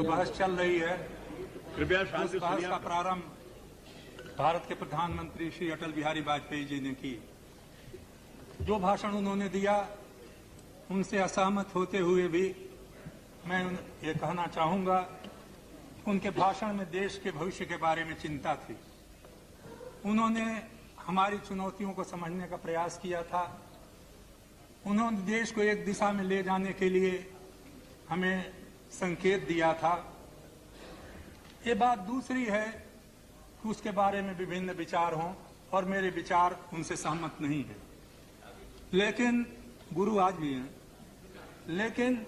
बहस चल रही है, कृपया उस शांति बहस सुनिए। का प्रारंभ भारत के प्रधानमंत्री श्री अटल बिहारी वाजपेयी जी ने की। जो भाषण उन्होंने दिया, उनसे असहमत होते हुए भी मैं ये कहना चाहूंगा कि उनके भाषण में देश के भविष्य के बारे में चिंता थी। उन्होंने हमारी चुनौतियों को समझने का प्रयास किया था। उन्होंने देश को एक दिशा में ले जाने के लिए हमें संकेत दिया था। ये बात दूसरी है कि उसके बारे में विभिन्न विचार हों और मेरे विचार उनसे सहमत नहीं है, लेकिन गुरु आज भी हैं। लेकिन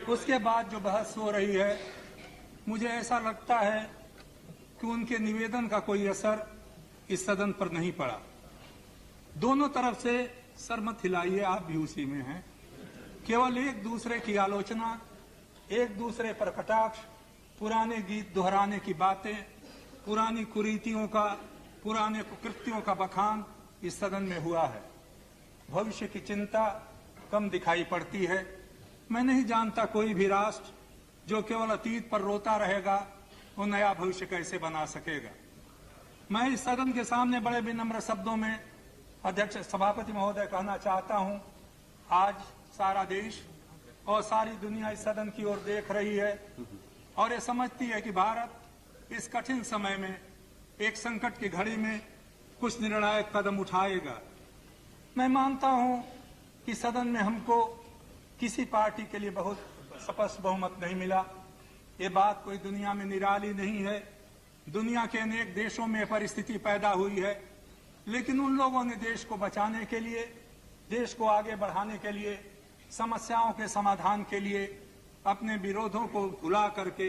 उसके बाद जो बहस हो रही है, मुझे ऐसा लगता है कि उनके निवेदन का कोई असर इस सदन पर नहीं पड़ा। दोनों तरफ से सर मत हिलाइए, आप भी उसी में हैं। केवल एक दूसरे की आलोचना, एक दूसरे पर कटाक्ष, पुराने गीत दोहराने की बातें, पुरानी कुरीतियों का, पुराने कुकृत्यों का बखान इस सदन में हुआ है। भविष्य की चिंता कम दिखाई पड़ती है। मैं नहीं जानता कोई भी राष्ट्र जो केवल अतीत पर रोता रहेगा वो नया भविष्य कैसे बना सकेगा। मैं इस सदन के सामने बड़े विनम्र शब्दों में अध्यक्ष सभापति महोदय कहना चाहता हूं, आज सारा देश और सारी दुनिया इस सदन की ओर देख रही है और ये समझती है कि भारत इस कठिन समय में, एक संकट की घड़ी में कुछ निर्णायक कदम उठाएगा। मैं मानता हूं कि सदन में हमको किसी पार्टी के लिए बहुत स्पष्ट बहुमत नहीं मिला। ये बात कोई दुनिया में निराली नहीं है। दुनिया के अनेक देशों में परिस्थिति पैदा हुई है, लेकिन उन लोगों ने देश को बचाने के लिए, देश को आगे बढ़ाने के लिए, समस्याओं के समाधान के लिए अपने विरोधों को भुला करके,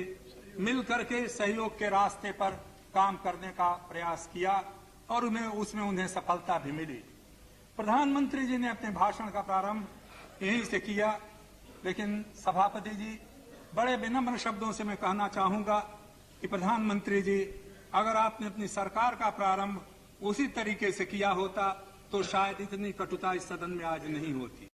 मिल करके सहयोग के रास्ते पर काम करने का प्रयास किया और उसमें उन्हें सफलता भी मिली। प्रधानमंत्री जी ने अपने भाषण का प्रारंभ यहीं से किया, लेकिन सभापति जी, बड़े विनम्र शब्दों से मैं कहना चाहूंगा कि प्रधानमंत्री जी, अगर आपने अपनी सरकार का प्रारंभ उसी तरीके से किया होता तो शायद इतनी कटुता इस सदन में आज नहीं होती।